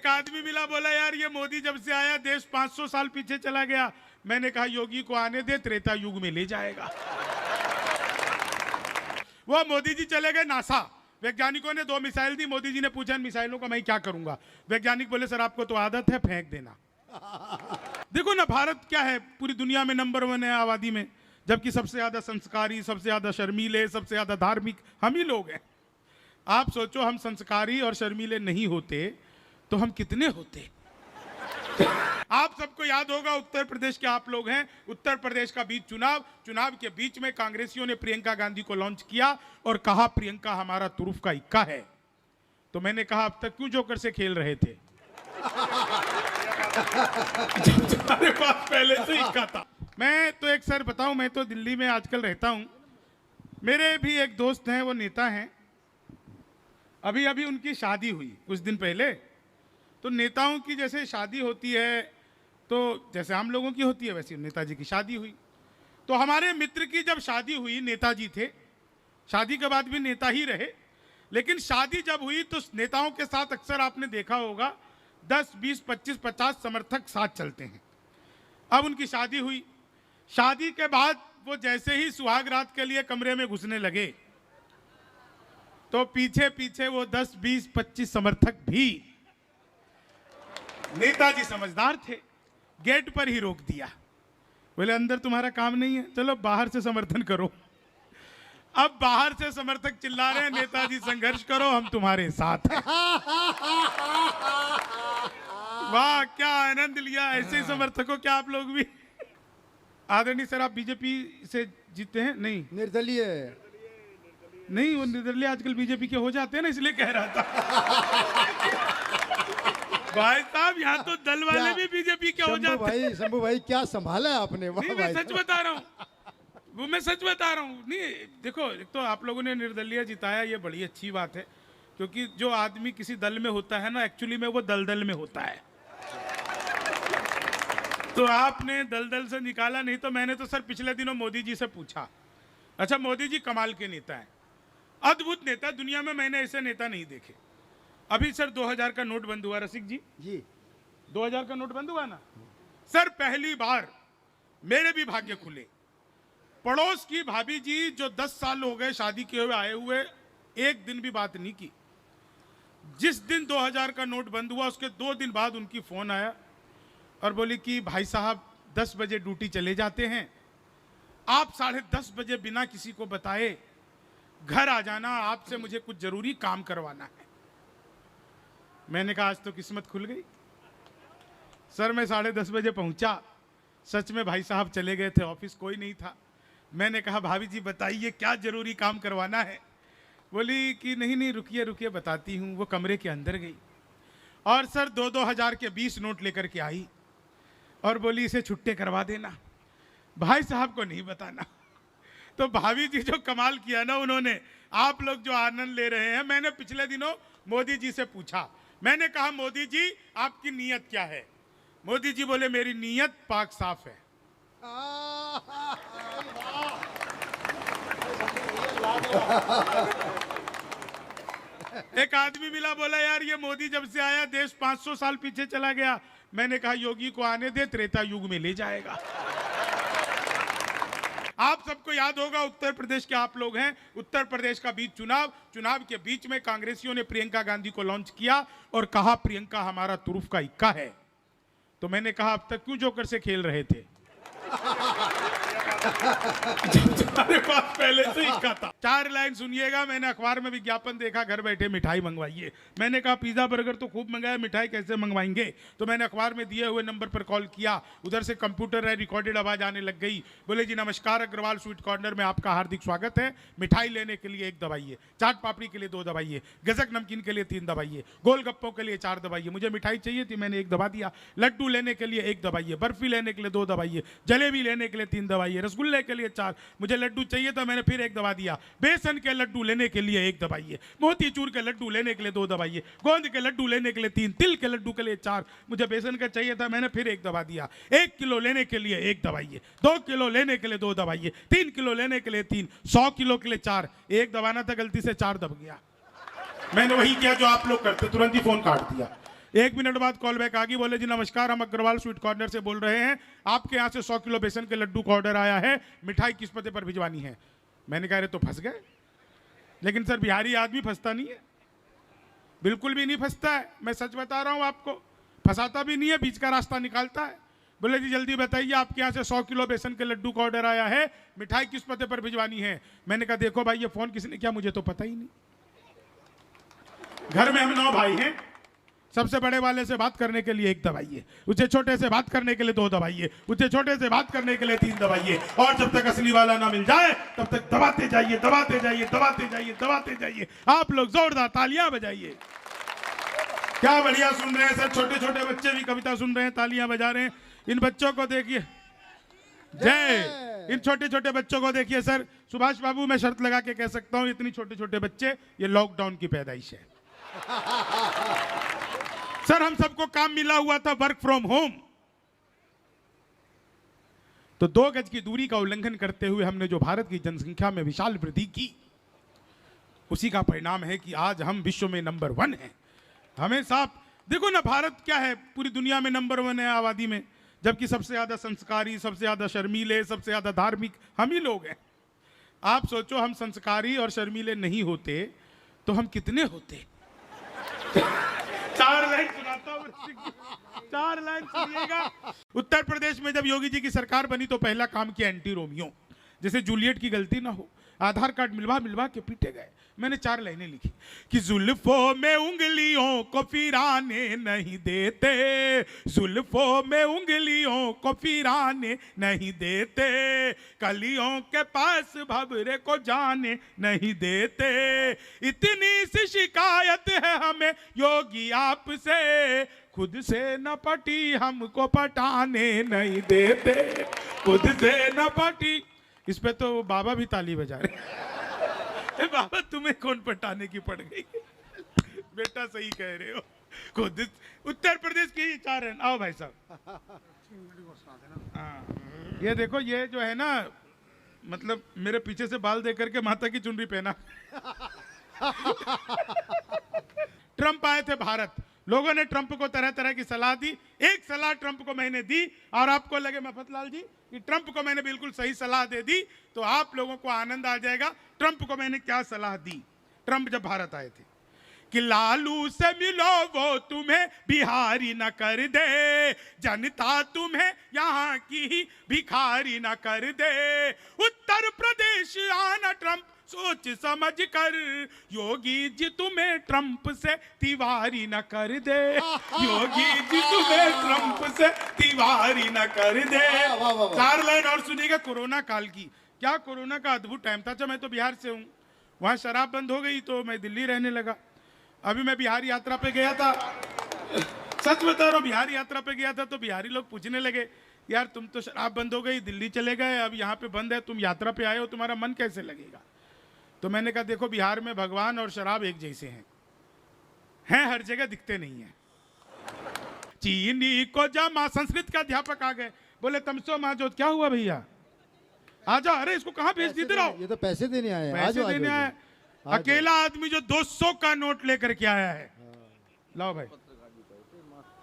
एक आदमी मिला, बोला यार ये मोदी जब से आया देश 500 साल पीछे चला गया। मैंने कहा योगी को आने दे, त्रेता युग में ले जाएगा। वो मोदी जी चले गए नासा, वैज्ञानिकों ने 2 मिसाइल दी। मोदी जी ने पूछा इन मिसाइलों का मैं क्या करूंगा। वैज्ञानिक बोले सर आपको तो आदत है, फेंक देना। देखो ना भारत क्या है, पूरी दुनिया में नंबर 1 है आबादी में, जबकि सबसे ज्यादा संस्कारी, सबसे ज्यादा शर्मीले, सबसे ज्यादा धार्मिक हम ही लोग हैं। आप सोचो हम संस्कारी और शर्मीले नहीं होते तो हम कितने होते। आप सबको याद होगा उत्तर प्रदेश के आप लोग हैं, उत्तर प्रदेश का बीच चुनाव के बीच में कांग्रेसियों ने प्रियंका गांधी को लॉन्च किया और कहा प्रियंका हमारा तुरुफ का इक्का है। तो मैंने कहा अब तक क्यों जोकर से खेल रहे थे जब तुम्हारे पास पहले से इक्का था। मैं तो एक सर बताऊं, मैं तो दिल्ली में आजकल रहता हूं, मेरे भी एक दोस्त हैं, वो नेता हैं। अभी अभी उनकी शादी हुई कुछ दिन पहले। तो नेताओं की जैसे शादी होती है, तो जैसे हम लोगों की होती है वैसे नेताजी की शादी हुई। तो हमारे मित्र की जब शादी हुई, नेताजी थे, शादी के बाद भी नेता ही रहे, लेकिन शादी जब हुई तो नेताओं के साथ अक्सर आपने देखा होगा 10, 20, 25, 50 समर्थक साथ चलते हैं। अब उनकी शादी हुई, शादी के बाद वो जैसे ही सुहाग रात के लिए कमरे में घुसने लगे तो पीछे पीछे वो 10, 20, 25 समर्थक भी, नेताजी समझदार थे, गेट पर ही रोक दिया। बोले अंदर तुम्हारा काम नहीं है, चलो बाहर से समर्थन करो। अब बाहर से समर्थक चिल्ला रहे हैं नेताजी संघर्ष करो, हम तुम्हारे साथ हैं। वाह क्या आनंद लिया ऐसे समर्थकों, क्या आप लोग भी। आदरणीय सर आप बीजेपी से जीते हैं? नहीं, निर्दलीय नहीं, वो निर्दलीय आजकल बीजेपी के हो जाते हैं ना, इसलिए कह रहा था। भाई साहब यहाँ तो दल वाले भी बीजेपी के हो जाते हैं। शंभू भाई क्या संभाला है आपने। नहीं मैं सच बता रहा हूँ, वो मैं सच बता रहा हूँ। नहीं देखो, एक तो आप लोगों ने निर्दलीय जिताया, ये बड़ी अच्छी बात है, क्योंकि जो आदमी किसी दल में होता है ना, एक्चुअली में वो दलदल में होता है। तो आपने दलदल से निकाला। नहीं तो मैंने तो सर पिछले दिनों मोदी जी से पूछा, अच्छा मोदी जी कमाल के नेता हैं, अद्भुत नेता, दुनिया में मैंने ऐसे नेता नहीं देखे। अभी सर 2000 का नोट बंद हुआ, रसिक जी 2000 का नोट बंद हुआ ना सर, पहली बार मेरे भी भाग्य खुले। पड़ोस की भाभी जी जो 10 साल हो गए शादी किए हुए आए हुए, एक दिन भी बात नहीं की। जिस दिन 2000 का नोट बंद हुआ उसके 2 दिन बाद उनकी फोन आया और बोली कि भाई साहब 10 बजे ड्यूटी चले जाते हैं, आप 10:30 बजे बिना किसी को बताए घर आ जाना, आपसे मुझे कुछ जरूरी काम करवाना है। मैंने कहा आज तो किस्मत खुल गई। सर मैं 10:30 बजे पहुंचा, सच में भाई साहब चले गए थे, ऑफिस कोई नहीं था। मैंने कहा भाभी जी बताइए क्या जरूरी काम करवाना है। बोली कि नहीं रुकिए रुकिए बताती हूँ। वो कमरे के अंदर गई और सर 2-2 हजार के 20 नोट लेकर के आई और बोली इसे छुट्टे करवा देना, भाई साहब को नहीं बताना। तो भाभी जी जो कमाल किया ना उन्होंने, आप लोग जो आनंद ले रहे हैं। मैंने पिछले दिनों मोदी जी से पूछा, मैंने कहा मोदी जी आपकी नीयत क्या है। मोदी जी बोले मेरी नीयत पाक साफ है। एक आदमी मिला, बोला यार ये मोदी जब से आया देश 500 साल पीछे चला गया। मैंने कहा योगी को आने दे, त्रेता युग में ले जाएगा। आप सबको याद होगा उत्तर प्रदेश के आप लोग हैं, उत्तर प्रदेश का बीच चुनाव के बीच में कांग्रेसियों ने प्रियंका गांधी को लॉन्च किया और कहा प्रियंका हमारा तुरुफ का इक्का है। तो मैंने कहा अब तक क्यों जोकर से खेल रहे थे जब तुम्हारे पास पहले से इक्का था। 4 लाइन सुनिएगा, मैंने अखबार में विज्ञापन देखा घर बैठे मिठाई मंगवाइए। मैंने कहा पिज्जा बर्गर तो खूब मंगाया, मिठाई कैसे मंगवाएंगे। तो मैंने अखबार में दिए हुए नंबर पर कॉल किया, उधर से कंप्यूटर है, रिकॉर्डेड आवाज आने लग गई। बोले जी नमस्कार, अग्रवाल स्वीट कॉर्नर में आपका हार्दिक स्वागत है। मिठाई लेने के लिए 1 दबाइए, चाट पापड़ी के लिए 2 दबाइए, गजक नमकीन के लिए 3 दबाइए, गोलगप्पों के लिए 4 दबाइए। मुझे मिठाई चाहिए थी, मैंने 1 दबा दिया। लड्डू लेने के लिए 1 दबाइए, बर्फी लेने के लिए 2 दबाइए, जलेबी लेने के लिए 3 दबाइए, रसगुल्ले के लिए 4। मुझे लड्डू चाहिए था, मैंने फिर 1 दबा दिया। बेसन के लड्डू लेने के लिए 1 दबाइए, मोतीचूर के लड्डू लेने के लिए 2 दबाइए, गोंद के लड्डू लेने के लिए 3, तिल के लड्डू के लिए 4। मुझे बेसन का चाहिए था, मैंने फिर 1 दबा दिया। 1 किलो लेने के लिए 1 दबाइए, 2 किलो लेने के लिए 2 दबाइए, 3 किलो लेने के लिए 3, 100 किलो के लिए 4। 1 दबाना था, गलती से 4 दब गया। मैंने वही किया जो आप लोग करते, तुरंत ही फोन काट दिया। 1 मिनट बाद कॉल बैक आ गई, बोले जी नमस्कार, हम अग्रवाल स्वीट कॉर्नर से बोल रहे हैं, आपके यहाँ से 100 किलो बेसन के लड्डू का ऑर्डर आया है, मिठाई किस पते पर भिजवानी है। मैंने कहा अरे तो फंस गए। लेकिन सर बिहारी आदमी फंसता नहीं है, बिल्कुल भी नहीं फंसता है, मैं सच बता रहा हूँ आपको, फंसाता भी नहीं है, बीच का रास्ता निकालता है। बोले जी जल्दी बताइए, आपके यहाँ से 100 किलो बेसन के लड्डू का ऑर्डर आया है, मिठाई किस पते पर भिजवानी है। मैंने कहा देखो भाई, ये फोन किसने किया मुझे तो पता ही नहीं। घर में हम 9 भाई हैं, सबसे बड़े वाले से बात करने के लिए 1 दबाइए, उससे छोटे से बात करने के लिए 2 दबाइए, उससे छोटे से बात करने के लिए 3 दबाइए, और जब तक असली वाला ना मिल जाए तब तक दबाते जाइए, दबाते जाइए, दबाते जाइए, दबाते जाइए। आप लोग जोरदार तालियां बजाइए। क्या बढ़िया सुन रहे हैं सर, छोटे छोटे बच्चे भी कविता सुन रहे हैं, तालियां बजा रहे हैं। इन बच्चों को देखिए, जय। इन छोटे छोटे बच्चों को देखिए सर, सुभाष बाबू मैं शर्त लगा के कह सकता हूं, इतनी छोटे छोटे बच्चे ये लॉकडाउन की पैदाइश है। सर हम सबको काम मिला हुआ था वर्क फ्रॉम होम, तो 2 गज की दूरी का उल्लंघन करते हुए हमने जो भारत की जनसंख्या में विशाल वृद्धि की, उसी का परिणाम है कि आज हम विश्व में नंबर 1 हैं। हमें साफ देखो ना, भारत क्या है, पूरी दुनिया में नंबर 1 है आबादी में, जबकि सबसे ज्यादा संस्कारी, सबसे ज्यादा शर्मीले, सबसे ज्यादा धार्मिक हम ही लोग हैं। आप सोचो, हम संस्कारी और शर्मीले नहीं होते तो हम कितने होते। 4 लाइन सुनाता हूं, 4 लाइन सुनिएगा। उत्तर प्रदेश में जब योगी जी की सरकार बनी तो पहला काम किया एंटी रोमियो, जैसे जूलियट की गलती ना हो, आधार कार्ड मिलवा मिलवा के पीटे गए। मैंने 4 लाइनें लिखी कि जुल्फों में उंगलियों को फिराने नहीं देते, जुल्फों में उंगलियों को फिराने नहीं देते, कलियों के पास भंवरे को जाने नहीं देते, इतनी सी शिकायत है हमें योगी आपसे, खुद से न पटी हमको पटाने नहीं देते, खुद से न पटी। इस पे तो बाबा भी ताली बजा रहे। बाबा तुम्हें कौन पटाने की पड़ गई। बेटा सही कह रहे हो, खुद उत्तर प्रदेश के 4 हैं। आओ भाई साहब, ये देखो, ये जो है ना, मतलब मेरे पीछे से बाल दे करके माता की चुनरी पहना। ट्रंप आए थे भारत, लोगों ने ट्रंप को तरह तरह की सलाह दी। एक सलाह ट्रंप को मैंने दी और आपको लगे मफतलाल जी कि ट्रंप को मैंने बिल्कुल सही सलाह दे दी तो आप लोगों को आनंद आ जाएगा। ट्रंप को मैंने क्या सलाह दी, ट्रंप जब भारत आए थे, कि लालू से मिलो वो तुम्हें बिहारी न कर दे, जनता तुम्हें यहाँ की ही भिखारी न कर दे, उत्तर प्रदेश आना ट्रंप सोच समझ कर, योगी जी तुम्हें ट्रंप से तिवारी न कर दे, योगी जी तुम्हें ट्रंप से तिवारी न कर दे। 4 लाइन और सुनिएगा कोरोना काल की। क्या कोरोना का अद्भुत टाइम था। अच्छा मैं तो बिहार से हूँ, वहाँ शराब बंद हो गई तो मैं दिल्ली रहने लगा। अभी मैं बिहार यात्रा पे गया था, सच बता रहा हूँ, बिहार यात्रा पे गया था तो बिहारी लोग पूछने लगे, यार तुम तो शराब बंद हो गई, दिल्ली चले गए, अब यहाँ पे बंद है, तुम यात्रा पे आए हो, तुम्हारा मन कैसे लगेगा। तो मैंने कहा देखो, बिहार में भगवान और शराब एक जैसे हैं हर जगह, दिखते नहीं है। चीनी को जमा, संस्कृत का अध्यापक आ गए, बोले तमसो माजो, क्या हुआ भैया आ जाओ। अरे इसको कहाँ भेज दी, इधर आओ, ये तो पैसे देने आए हैं। पैसे देने आए। अकेला आदमी जो 200 का नोट लेकर के आया है। लाओ भाई,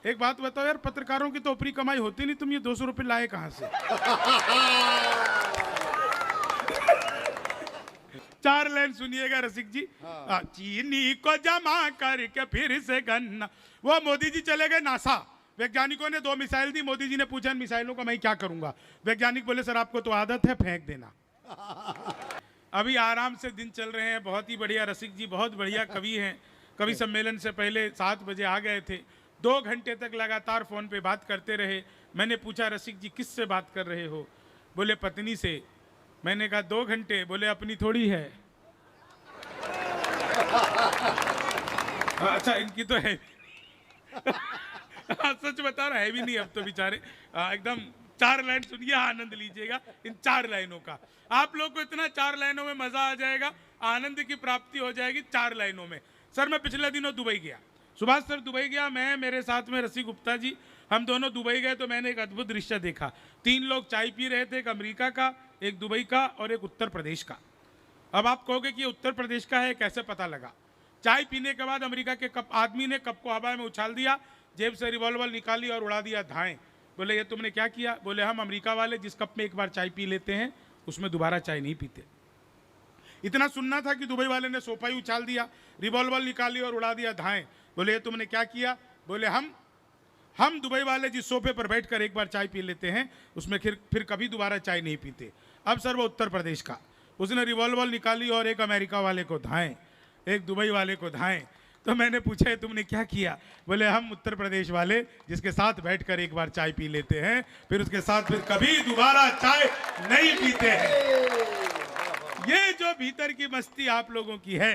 एक बात बताओ यार, पत्रकारों की तो ऊपरी कमाई होती नहीं, तुम ये 200 रुपए लाए कहां से। 4 लाइन सुनिएगा रसिक जी। चीनी को जमा करके फिर से गन्ना, वो मोदी जी चले गए नासा, वैज्ञानिकों ने 2 मिसाइल दी, मोदी जी ने पूछा इन मिसाइलों का मैं क्या करूंगा। वैज्ञानिक बोले सर आपको तो आदत है, फेंक देना। अभी आराम से दिन चल रहे हैं, बहुत ही बढ़िया। रसिक जी बहुत बढ़िया कवि हैं, कवि सम्मेलन से पहले 7 बजे आ गए थे, 2 घंटे तक लगातार फोन पे बात करते रहे। मैंने पूछा रसिक जी किससे बात कर रहे हो, बोले पत्नी से। मैंने कहा 2 घंटे, बोले अपनी थोड़ी है। अच्छा इनकी तो है। सच बता रहा है भी नहीं अब तो बेचारे, एकदम। 4 लाइन सुनिए, आनंद लीजिएगा इन 4 लाइनों का। आप लोग को इतना 4 लाइनों में मजा आ जाएगा, आनंद की प्राप्ति हो जाएगी 4 लाइनों में। सर मैं पिछले दिनों दुबई गया, सुभाष सर दुबई गया, मैं, मेरे साथ में रसी गुप्ता जी, हम दोनों दुबई गए तो मैंने एक अद्भुत दृश्य देखा। 3 लोग चाय पी रहे थे, एक अमेरिका का, एक दुबई का और एक उत्तर प्रदेश का। अब आप कहोगे कि उत्तर प्रदेश का है, कैसे पता लगा। चाय पीने के बाद अमेरिका के कप आदमी ने कप को हवा में उछाल दिया, जेब से रिवॉल्वर निकाली और उड़ा दिया धाएं। बोले ये तुमने क्या किया? बोले हम अमेरिका वाले जिस कप में एक बार चाय पी लेते हैं उसमें दोबारा चाय नहीं पीते। इतना सुनना था कि दुबई वाले ने सोफा ही उछाल दिया, रिवॉल्वर निकाली और उड़ा दिया धाएं। बोले ये तुमने क्या किया? बोले हम दुबई वाले जिस सोफे पर बैठकर एक बार चाय पी लेते हैं उसमें फिर कभी दोबारा चाय नहीं पीते। अब सर वो उत्तर प्रदेश का, उसने रिवॉल्वर निकाली और एक अमेरिका वाले को धाएं, एक दुबई वाले को धाएं। तो मैंने पूछा तुमने क्या किया? बोले हम उत्तर प्रदेश वाले जिसके साथ बैठकर एक बार चाय पी लेते हैं फिर उसके साथ फिर कभी दोबारा चाय नहीं पीते हैं। ये जो भीतर की मस्ती आप लोगों की है